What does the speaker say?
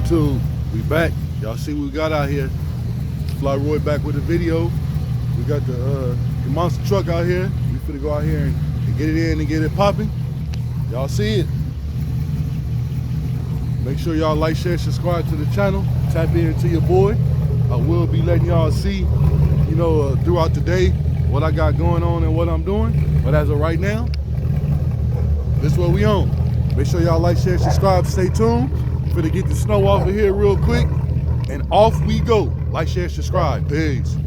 YouTube, we back. Y'all see what we got out here. Fly Roy back with a video. We got the monster truck out here. We finna go out here and get it in and get it popping. Y'all see it. Make sure y'all like, share, subscribe to the channel. Tap into your boy. I will be letting y'all see, throughout the day what I got going on and what I'm doing. But as of right now, this is what we on. Make sure y'all like, share, subscribe, stay tuned. Finna get the snow off of here real quick. And off we go. Like, share, subscribe. Peace.